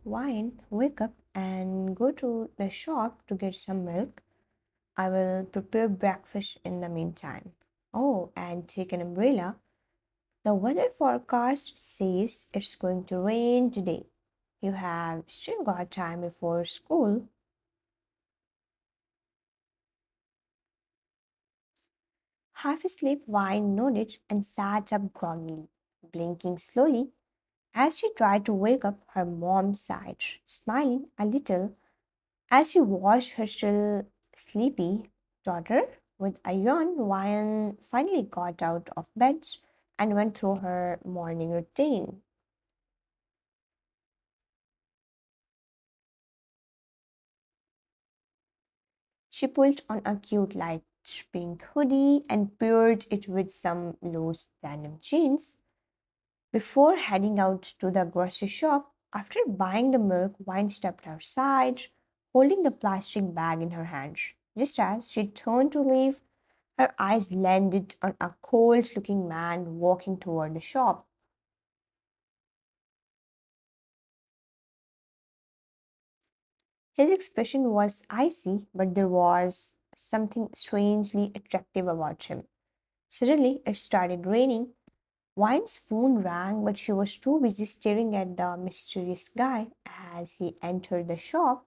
Wine, wake up and go to the shop to get some milk. I will prepare breakfast in the meantime. Oh, and take an umbrella. The weather forecast says it's going to rain today. You have still got time before school. Half asleep, Wine nodded and sat up groggily, blinking slowly. As she tried to wake up, her mom sighed, smiling a little as she watched her still sleepy daughter. With a yawn, Wine finally got out of bed and went through her morning routine. She pulled on a cute light pink hoodie and paired it with some loose denim jeans before heading out to the grocery shop. After buying the milk, Wine stepped outside, holding the plastic bag in her hand. Just as she turned to leave, her eyes landed on a cold looking man walking toward the shop. His expression was icy, but there was something strangely attractive about him. Suddenly, it started raining. Wine's phone rang, but she was too busy staring at the mysterious guy as he entered the shop.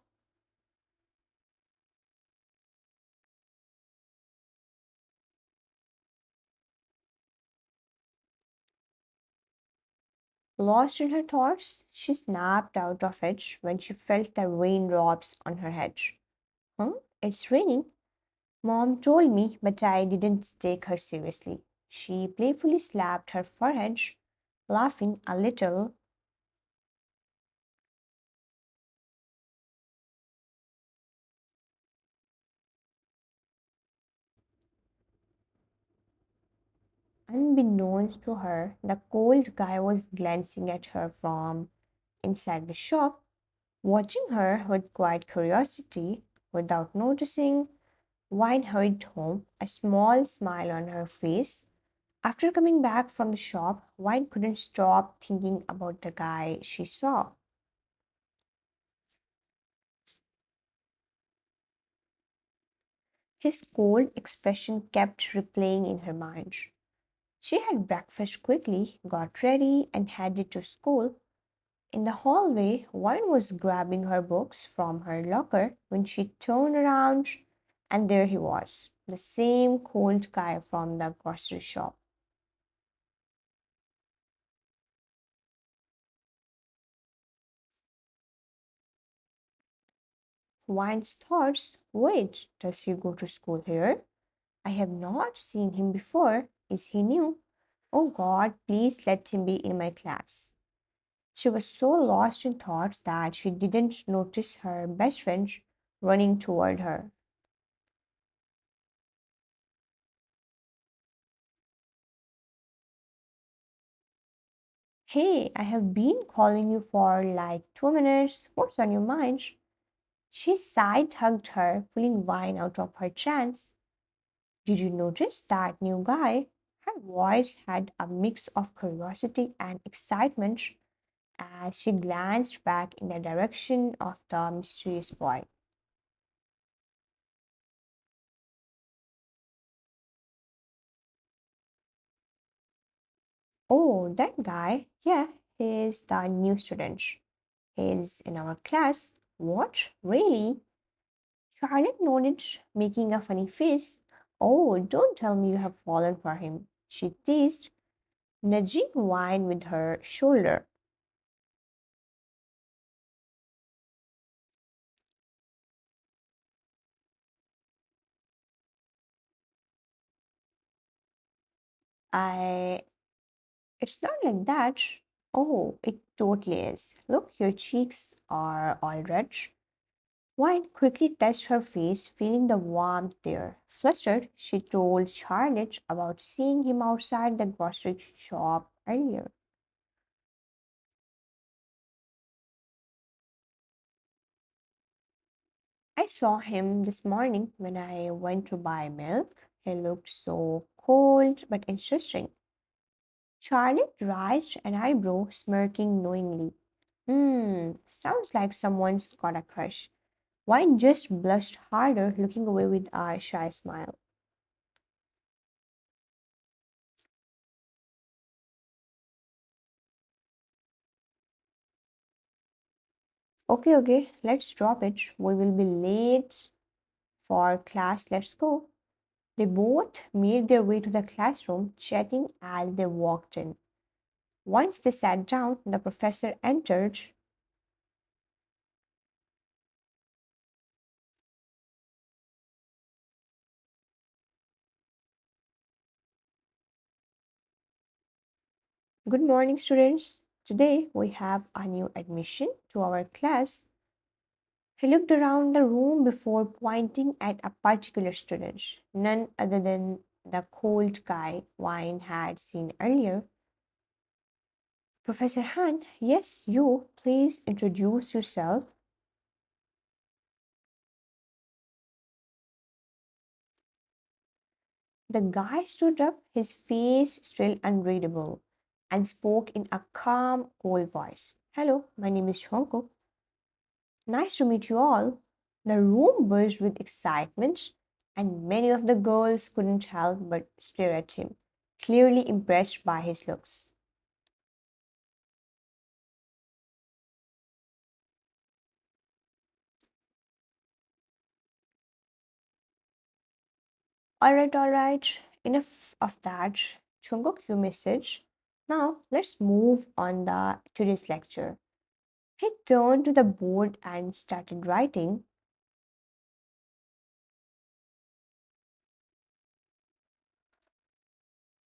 Lost in her thoughts, she snapped out of it when she felt the raindrops on her head. Huh? It's raining? Mom told me, but I didn't take her seriously. She playfully slapped her forehead, laughing a little. Unbeknownst to her, the cold guy was glancing at her from inside the shop, watching her with quiet curiosity. Without noticing, Wine hurried home, a small smile on her face. After coming back from the shop, Wine couldn't stop thinking about the guy she saw. His cold expression kept replaying in her mind. She had breakfast quickly, got ready, and headed to school. In the hallway, Wine was grabbing her books from her locker when she turned around, and there he was, the same cold guy from the grocery shop. Wine's thoughts, wait, does he go to school here? I have not seen him before. Is he new? Oh God, please let him be in my class. She was so lost in thoughts that she didn't notice her best friend running toward her. Hey, I have been calling you for like 2 minutes. What's on your mind? She side hugged her, pulling Wine out of her trance. Did you notice that new guy? Her voice had a mix of curiosity and excitement as she glanced back in the direction of the mysterious boy. Oh, that guy? Yeah, he's the new student. He's in our class. What? Really? Charlotte nodded, making a funny face. Oh, don't tell me you have fallen for him, she teased, nudging Wine with her shoulder. I. It's not like that. Oh, it totally is. Look, your cheeks are all red. Wine quickly touched her face, feeling the warmth there. Flustered, she told Charlotte about seeing him outside the grocery shop earlier. I saw him this morning when I went to buy milk. He looked so cold but interesting. Charlotte raised an eyebrow, smirking knowingly. Sounds like someone's got a crush. Wine just blushed harder, looking away with a shy smile. Okay, okay, let's drop it. We will be late for class. Let's go. They both made their way to the classroom, chatting as they walked in. Once they sat down, the professor entered. Good morning, students. Today we have a new admission to our class. He looked around the room before pointing at a particular student, none other than the cold guy Wine had seen earlier. Professor Han, yes, you, please introduce yourself. The guy stood up, his face still unreadable, and spoke in a calm, cold voice. Hello, my name is Jungkook. Nice to meet you all. The room buzzed with excitement, and many of the girls couldn't help but stare at him, clearly impressed by his looks. All right, enough of that. Jungkook, your message. Now let's move on the today's lecture. He turned to the board and started writing.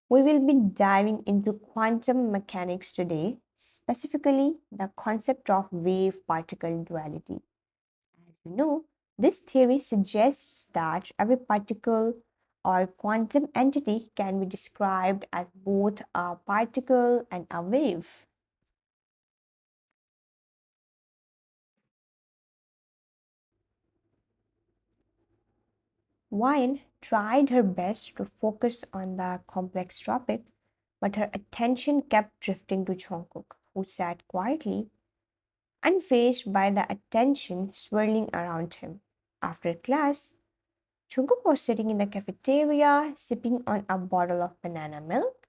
We will be diving into quantum mechanics today, specifically the concept of wave particle duality. As you know, this theory suggests that every particle or quantum entity can be described as both a particle and a wave. Wine tried her best to focus on the complex topic, but her attention kept drifting to Jungkook, who sat quietly, unfazed by the attention swirling around him. After class, Jungkook was sitting in the cafeteria, sipping on a bottle of banana milk.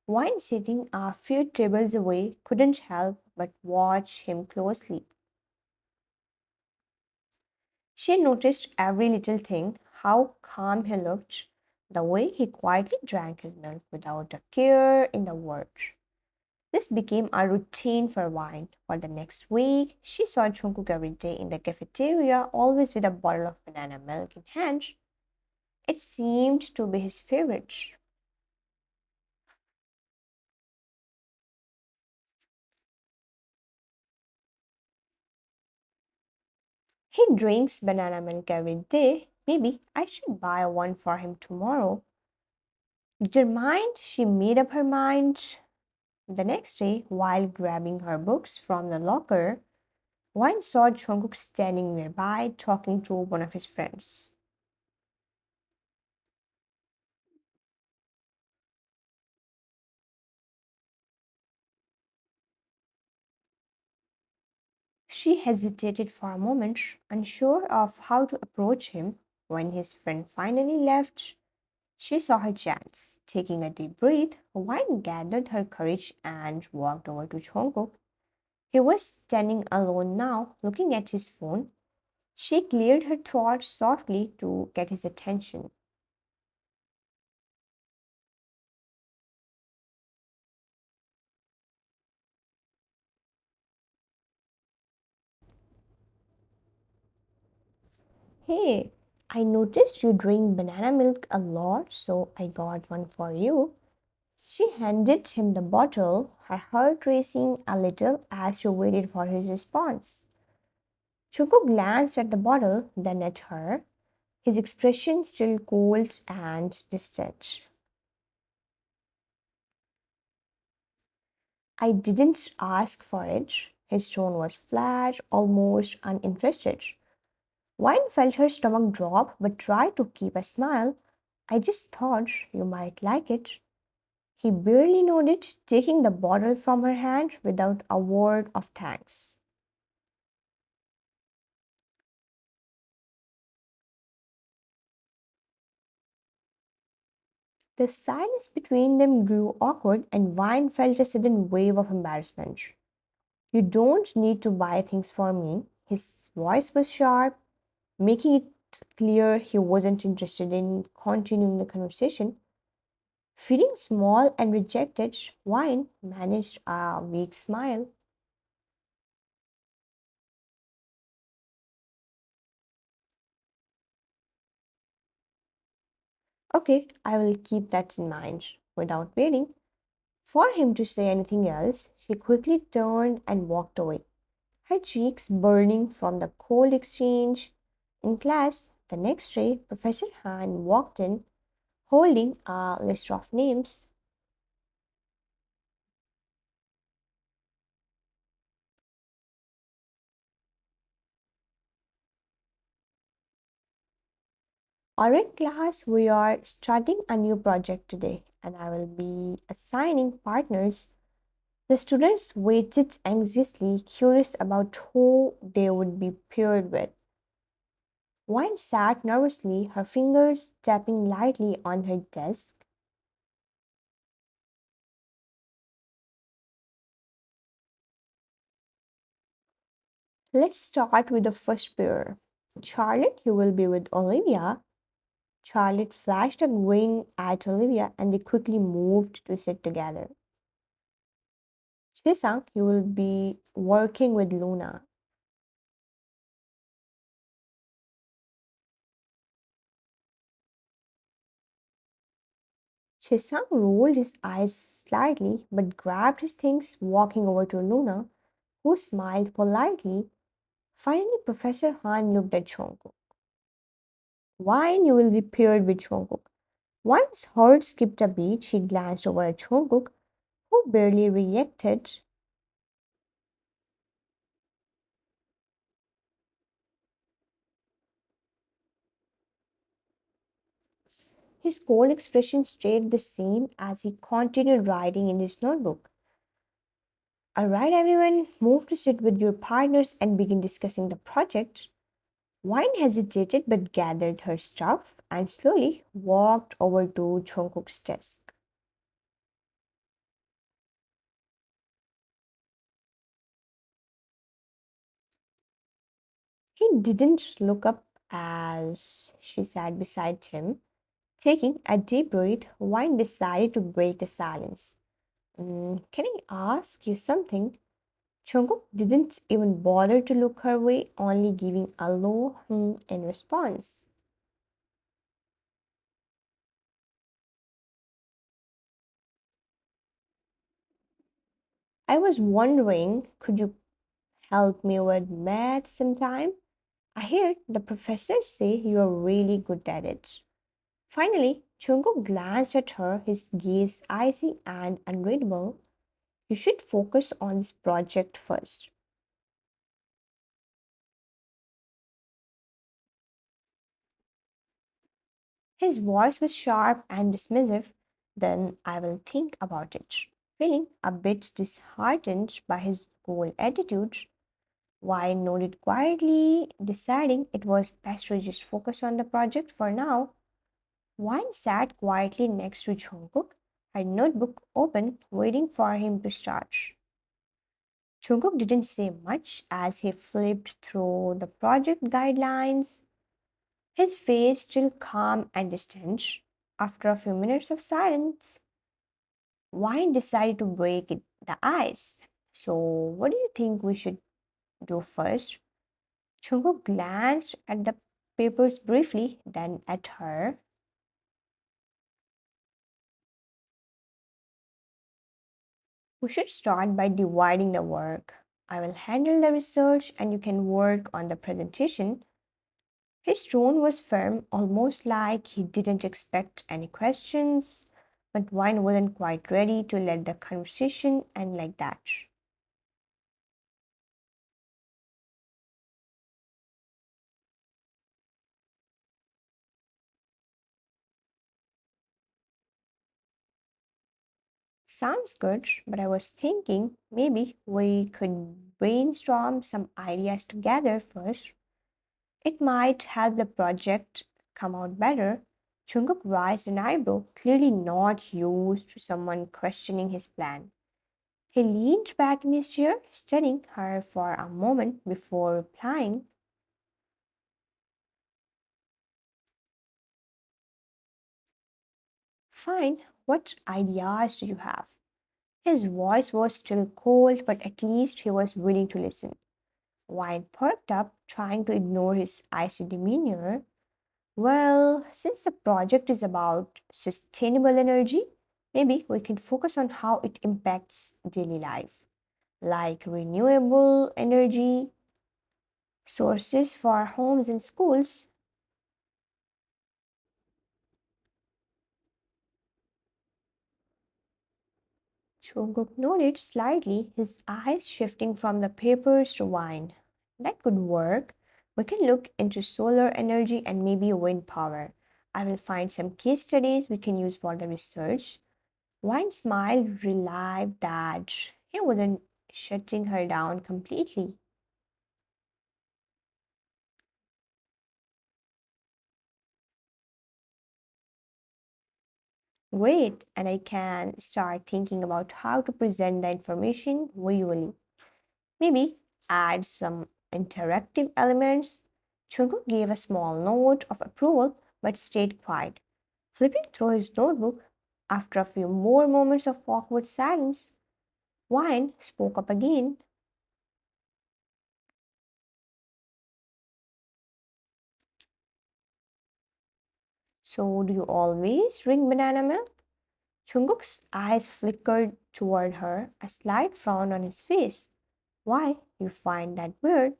Wine, sitting a few tables away, couldn't help but watch him closely. She noticed every little thing, how calm he looked, the way he quietly drank his milk without a care in the world. This became a routine for Wine. For the next week, she saw Jungkook every day in the cafeteria, always with a bottle of banana milk in hand. It seemed to be his favorite. He drinks banana milk every day. Maybe I should buy one for him tomorrow. Determined, she made up her mind. The next day, while grabbing her books from the locker, Wine saw Jungkook standing nearby talking to one of his friends. She hesitated for a moment, unsure of how to approach him. When his friend finally left, she saw her chance. Taking a deep breath, Wine gathered her courage and walked over to Jungkook. He was standing alone now, looking at his phone. She cleared her throat softly to get his attention. Hey, I noticed you drink banana milk a lot, so I got one for you. She handed him the bottle, her heart racing a little as she waited for his response. Chuko glanced at the bottle, then at her, his expression still cold and distant. I didn't ask for it. His tone was flat, almost uninterested. Wine felt her stomach drop but tried to keep a smile. I just thought you might like it. He barely nodded, taking the bottle from her hand without a word of thanks. The silence between them grew awkward, and Vine felt a sudden wave of embarrassment. You don't need to buy things for me. His voice was sharp, making it clear he wasn't interested in continuing the conversation. Feeling small and rejected, Wine managed a weak smile. Okay, I will keep that in mind. Without waiting for him to say anything else, she quickly turned and walked away, her cheeks burning from the cold exchange. In class, the next day, Professor Han walked in holding a list of names. Alright, class, we are starting a new project today, and I will be assigning partners. The students waited anxiously, curious about who they would be paired with. Wine sat nervously, her fingers tapping lightly on her desk. Let's start with the first pair. Charlotte, you will be with Olivia. Charlotte flashed a grin at Olivia and they quickly moved to sit together. Chisang, you will be working with Luna. Chisang rolled his eyes slightly but grabbed his things, walking over to Luna, who smiled politely. Finally, Professor Han looked at Jungkook. Wine, you will be paired with Jungkook. Wine's heart skipped a beat. She glanced over at Jungkook, who barely reacted. His cold expression stayed the same as he continued writing in his notebook. Alright, everyone, move to sit with your partners and begin discussing the project. Wine hesitated but gathered her stuff and slowly walked over to Jungkook's desk. He didn't look up as she sat beside him. Taking a deep breath, Wine decided to break the silence. Can I ask you something? Jungkook didn't even bother to look her way, only giving a low in response. I was wondering, could you help me with math sometime? I heard the professor say you are really good at it. Finally, Jungkook glanced at her, his gaze icy and unreadable. You should focus on this project first. His voice was sharp and dismissive. Then I will think about it. Feeling a bit disheartened by his cold attitude, Wine nodded quietly, deciding it was best to just focus on the project for now. Wine sat quietly next to Jungkook, her notebook open, waiting for him to start. Jungkook didn't say much as he flipped through the project guidelines, his face still calm and distant. After a few minutes of silence, Wine decided to break the ice. So, what do you think we should do first? Jungkook glanced at the papers briefly, then at her. We should start by dividing the work. I will handle the research and you can work on the presentation. His tone was firm, almost like he didn't expect any questions, but Wine wasn't quite ready to let the conversation end like that. Sounds good, but I was thinking maybe we could brainstorm some ideas together first. It might help the project come out better. Jungkook raised an eyebrow, clearly not used to someone questioning his plan. He leaned back in his chair, studying her for a moment before replying, "Fine, what ideas do you have?" His voice was still cold, but at least he was willing to listen. Wine perked up, trying to ignore his icy demeanor. "Well, since the project is about sustainable energy, maybe we can focus on how it impacts daily life, like renewable energy sources for homes and schools." Jungkook nodded slightly, his eyes shifting from the papers to wine. "That could work. We can look into solar energy and maybe wind power. I will find some case studies we can use for the research." Wine smiled, relieved that he wasn't shutting her down completely. "Great, and I can start thinking about how to present the information visually. Maybe add some interactive elements." Chogo gave a small note of approval but stayed quiet, flipping through his notebook. After a few more moments of awkward silence, Wine spoke up again. "So, do you always drink banana milk?" Chunguk's eyes flickered toward her, a slight frown on his face. "Why, you find that weird?"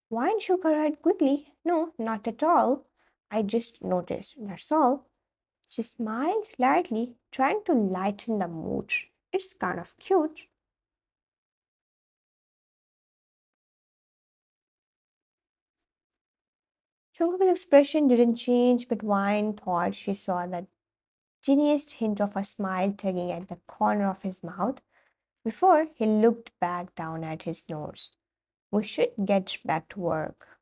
Wine shook her head quickly. "No, not at all. I just noticed, that's all." She smiled slightly, trying to lighten the mood. "It's kind of cute." Jungkook's expression didn't change, but Wine thought she saw the tiniest hint of a smile tugging at the corner of his mouth before he looked back down at his nose. "We should get back to work."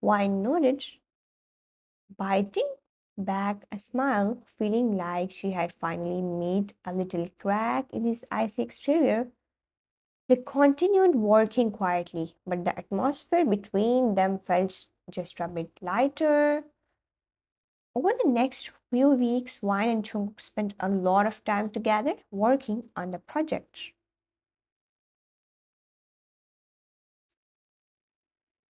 Wine nodded, biting back a smile, feeling like she had finally made a little crack in his icy exterior. They continued working quietly, but the atmosphere between them felt just a bit lighter. Over the next few weeks, Wine and Chung spent a lot of time together working on the project.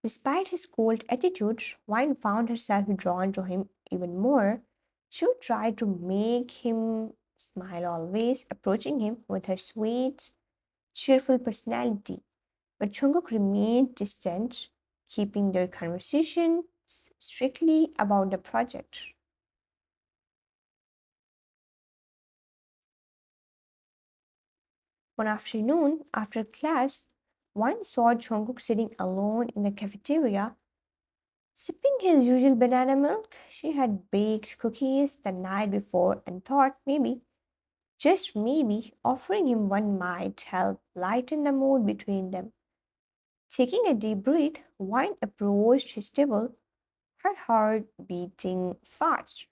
Despite his cold attitude, Wine found herself drawn to him even more. She would try to make him smile always, approaching him with her sweet, cheerful personality. But Jungkook remained distant, keeping their conversation strictly about the project. One afternoon, after class, one saw Jungkook sitting alone in the cafeteria, sipping his usual banana milk. She had baked cookies the night before and thought maybe, just maybe, offering him one might help lighten the mood between them. Taking a deep breath, Wine approached his table, her heart beating fast.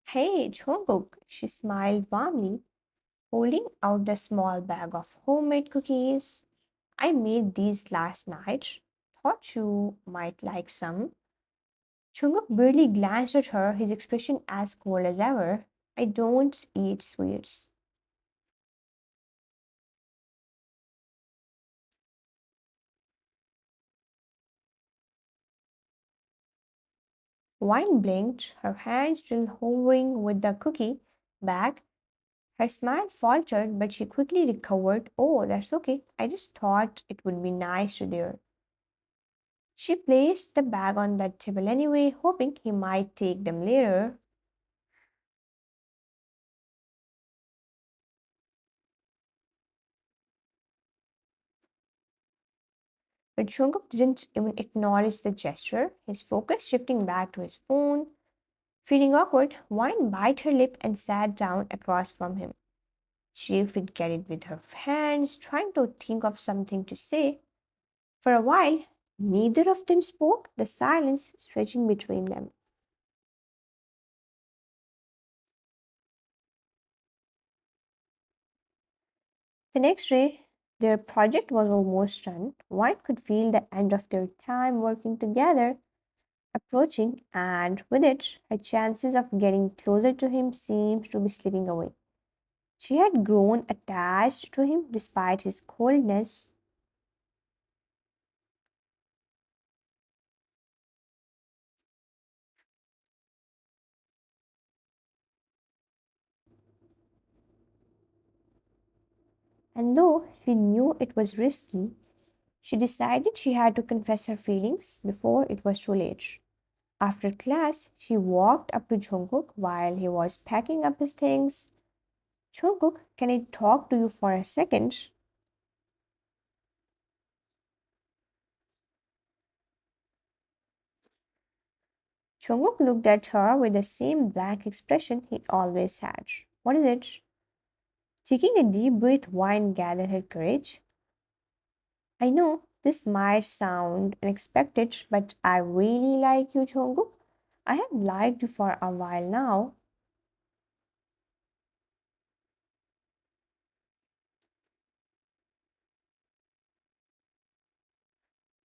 "Hey, Jungkook," she smiled warmly, holding out the small bag of homemade cookies. "I made these last night. Thought you might like some." Jungkook barely glanced at her, his expression as cold as ever. "I don't eat sweets." Wine blinked, her hand still hovering with the cookie bag. Her smile faltered, but she quickly recovered. "Oh, that's okay. I just thought it would be nice to hear." She placed the bag on the table anyway, hoping he might take them later. But Jungkook didn't even acknowledge the gesture, his focus shifting back to his phone. Feeling awkward, Wine bit her lip and sat down across from him. She would get it with her hands, trying to think of something to say. For a while, neither of them spoke, the silence stretching between them. The next day, their project was almost done. Wine could feel the end of their time working together approaching, and with it, her chances of getting closer to him seemed to be slipping away. She had grown attached to him despite his coldness. And though she knew it was risky, she decided she had to confess her feelings before it was too late. After class, she walked up to Jungkook while he was packing up his things. Jungkook, can I talk to you for a second? Jungkook looked at her with the same blank expression he always had. What is it? Taking a deep breath, Wine gathered her courage. I know this might sound unexpected, but I really like you, Jungkook. I have liked you for a while now.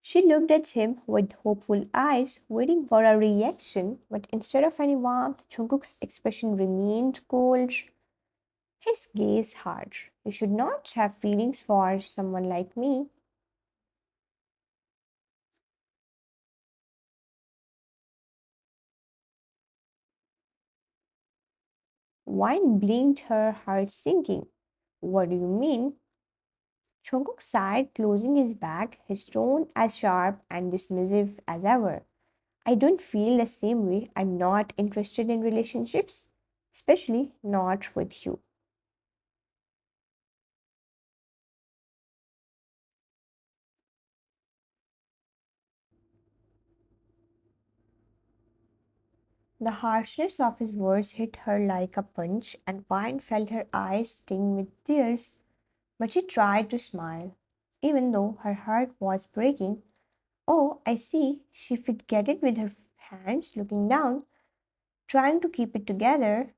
She looked at him with hopeful eyes, waiting for a reaction, but instead of any warmth, Jungkook's expression remained cold, his gaze hard. You should not have feelings for someone like me. Wine blinked, her heart sinking. What do you mean? Jungkook sighed, closing his bag, his tone as sharp and dismissive as ever. I don't feel the same way. I'm not interested in relationships, especially not with you. The harshness of his words hit her like a punch, and Vine felt her eyes sting with tears, but she tried to smile, even though her heart was breaking. Oh, I see, she get it with her hands, looking down, trying to keep it together.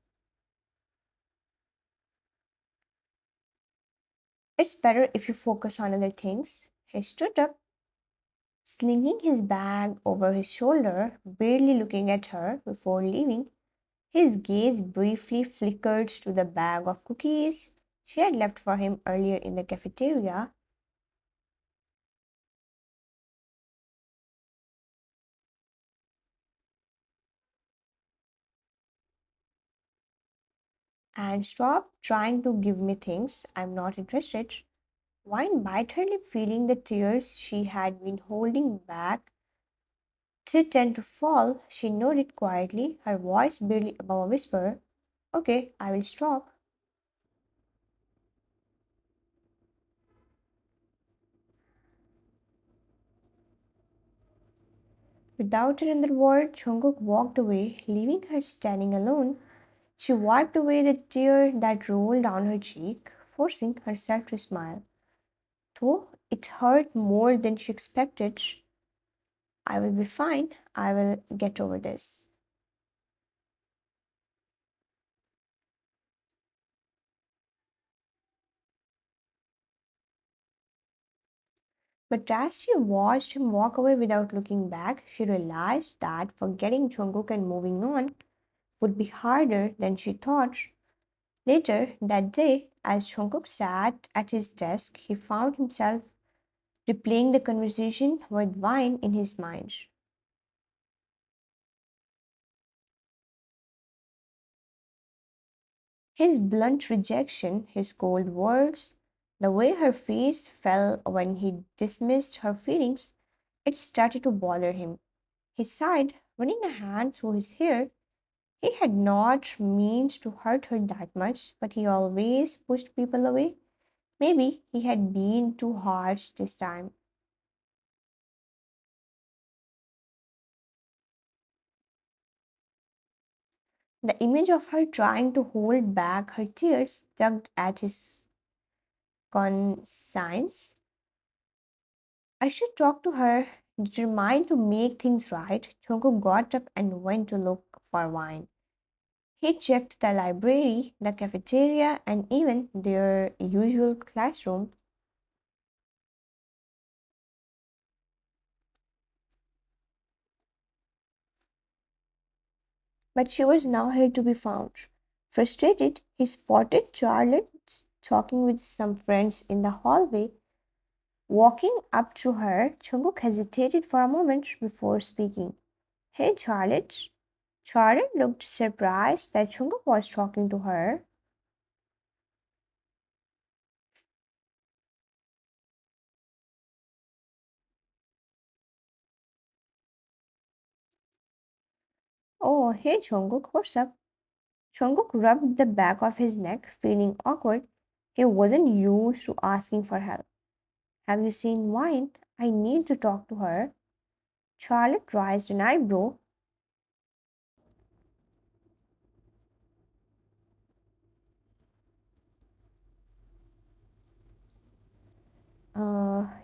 It's better if you focus on other things. He stood up, slinging his bag over his shoulder, barely looking at her before leaving. His gaze briefly flickered to the bag of cookies she had left for him earlier in the cafeteria. And stop trying to give me things. I'm not interested. Wine bit her lip, feeling the tears she had been holding back threatened to fall. She nodded quietly, her voice barely above a whisper. Okay, I will stop. Without another word, Jungkook walked away, leaving her standing alone. She wiped away the tear that rolled down her cheek, forcing herself to smile. Though it hurt more than she expected, I will be fine. I will get over this. But as she watched him walk away without looking back, she realized that forgetting Jungkook and moving on would be harder than she thought. Later that day, as Jungkook sat at his desk, he found himself replaying the conversation with wine in his mind. His blunt rejection, his cold words, the way her face fell when he dismissed her feelings, it started to bother him. He sighed, running a hand through his hair. He had not meant to hurt her that much, but he always pushed people away. Maybe he had been too harsh this time. The image of her trying to hold back her tears tugged at his conscience. I should talk to her. Determined to make things right, Jungkook got up and went to look for wine. He checked the library, the cafeteria, and even their usual classroom. But she was nowhere to be found. Frustrated, he spotted Charlotte talking with some friends in the hallway. Walking up to her, Jungkook hesitated for a moment before speaking. Hey, Charlotte. Charlotte looked surprised that Jungkook was talking to her. Oh, hey, Jungkook, what's up? Jungkook rubbed the back of his neck, feeling awkward. He wasn't used to asking for help. Have you seen wine? I need to talk to her. Charlotte raised an eyebrow.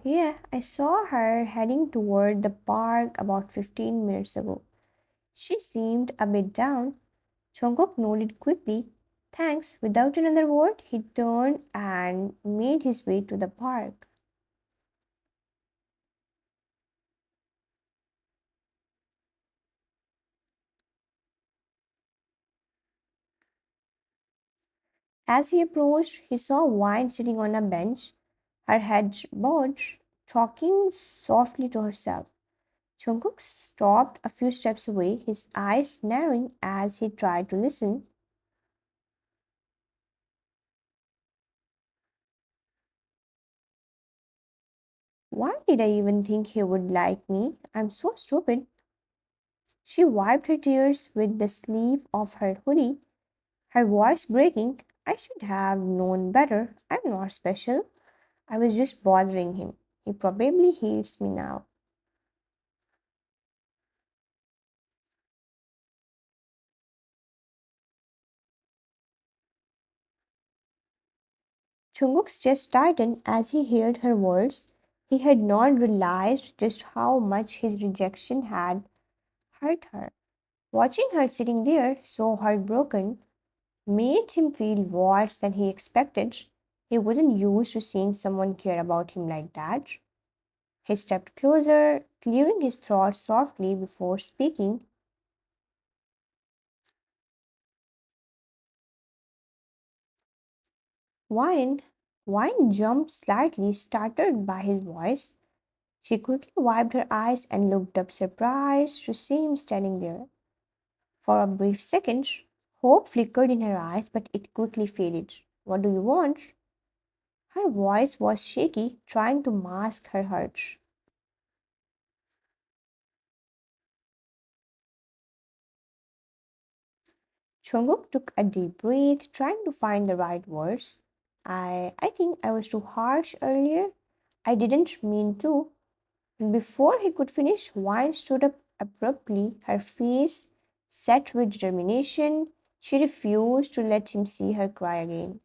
Yeah, I saw her heading toward the park about 15 minutes ago. She seemed a bit down. Jungkook nodded quickly. Thanks. Without another word, he turned and made his way to the park. As he approached, he saw Wine sitting on a bench, her head bowed, talking softly to herself. Jungkook stopped a few steps away, his eyes narrowing as he tried to listen. Why did I even think he would like me? I'm so stupid. She wiped her tears with the sleeve of her hoodie, her voice breaking. I should have known better. I'm not special. I was just bothering him. He probably hates me now. Jungkook's chest tightened as he heard her words. He had not realized just how much his rejection had hurt her. Watching her sitting there, so heartbroken, made him feel worse than he expected. He wasn't used to seeing someone care about him like that. He stepped closer, clearing his throat softly before speaking. Wine, Wine jumped slightly, startled by his voice. She quickly wiped her eyes and looked up, surprised to see him standing there. For a brief second, hope flickered in her eyes, but it quickly faded. What do you want? Her voice was shaky, trying to mask her hurt. Jungkook took a deep breath, trying to find the right words. I think I was too harsh earlier. I didn't mean to. And before he could finish, Wine stood up abruptly, her face set with determination. She refused to let him see her cry again.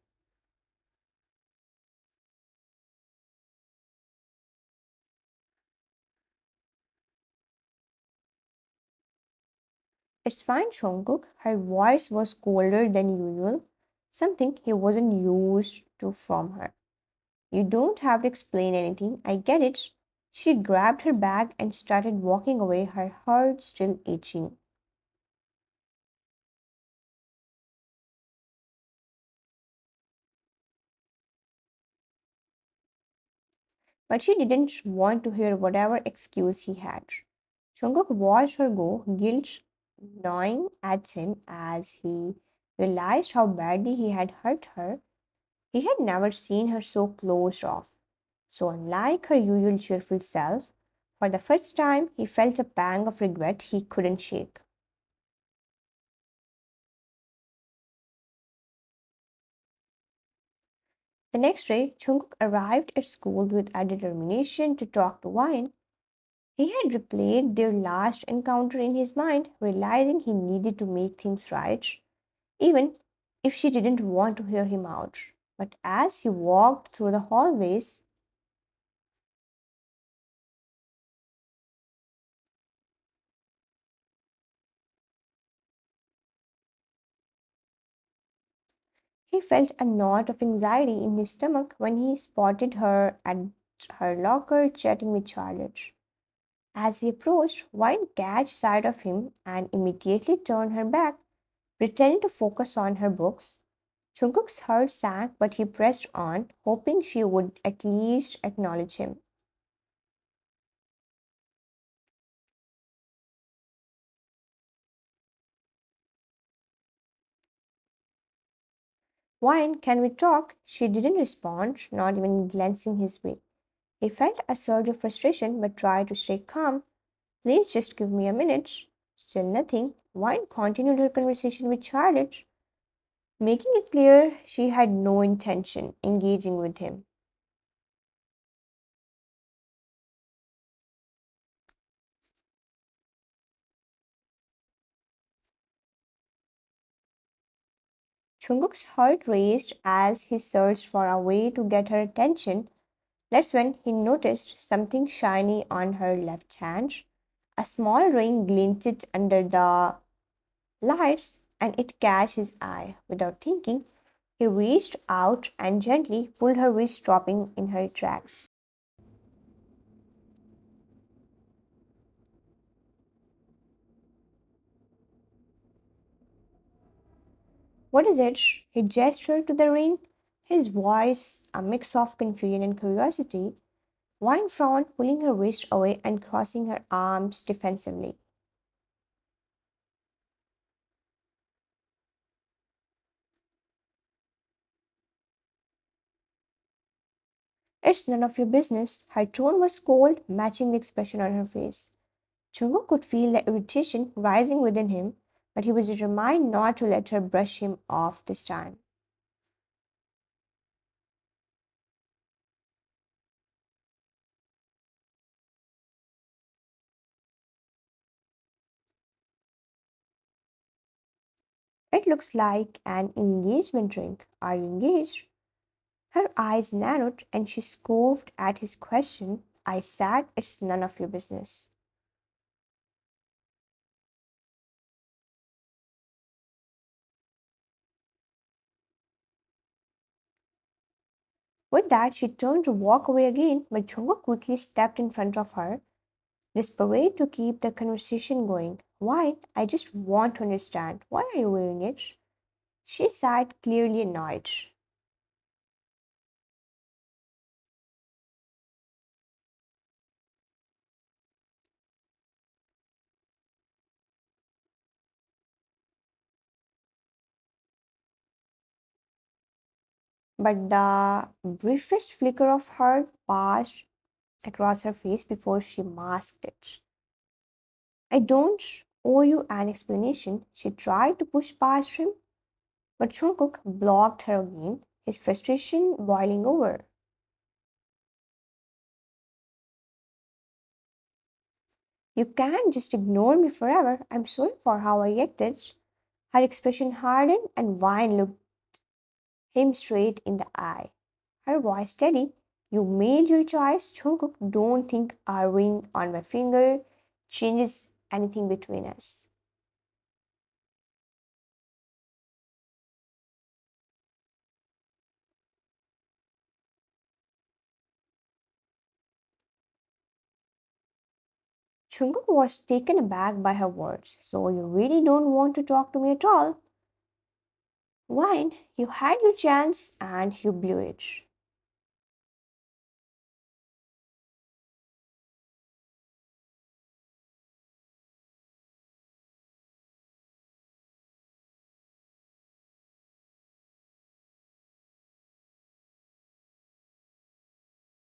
It's fine, Jungkook. Her voice was colder than usual, something he wasn't used to from her. You don't have to explain anything, I get it. She grabbed her bag and started walking away, her heart still itching. But she didn't want to hear whatever excuse he had. Jungkook watched her go, guilt gnawing at him as he realized how badly he had hurt her. He had never seen her so closed off. So, unlike her usual cheerful self, for the first time he felt a pang of regret he couldn't shake. The next day, Jungkook arrived at school with a determination to talk to Wine. He had replayed their last encounter in his mind, realizing he needed to make things right, even if she didn't want to hear him out. But as he walked through the hallways, he felt a knot of anxiety in his stomach when he spotted her at her locker chatting with Charlotte. As he approached, Wine catch sight of him and immediately turned her back, pretending to focus on her books. Jungkook's heart sank, but he pressed on, hoping she would at least acknowledge him. Wine, can we talk? She didn't respond, not even glancing his way. He felt a surge of frustration but tried to stay calm. Please just give me a minute. Still nothing. Wine continued her conversation with Charlotte, making it clear she had no intention engaging with him. Jungkook's heart raced as he searched for a way to get her attention. That's when he noticed something shiny on her left hand. A small ring glinted under the lights and it catch his eye. Without thinking, he reached out and gently pulled her wrist, stopping in her tracks. What is it? He gestured to the ring, his voice a mix of confusion and curiosity. Wine frowned, pulling her wrist away and crossing her arms defensively. It's none of your business. Her tone was cold, matching the expression on her face. Jungkook could feel the irritation rising within him, but he was determined not to let her brush him off this time. It looks like an engagement ring. Are you engaged? Her eyes narrowed and she scoffed at his question. I said, it's none of your business. With that, she turned to walk away again, but Jungkook quickly stepped in front of her, desperate to keep the conversation going. Why? I just want to understand. Why are you wearing it? She sighed, clearly annoyed. But the briefest flicker of hurt passed across her face before she masked it. I don't owe you an explanation. She tried to push past him, but Jungkook blocked her again, his frustration boiling over. You can't just ignore me forever. I'm sorry for how I acted. Her expression hardened and Vine looked him straight in the eye. Her voice steady. You made your choice, Jungkook. Don't think a ring on my finger changes anything between us. Jungkook was taken aback by her words. So you really don't want to talk to me at all? Wine, you had your chance and you blew it.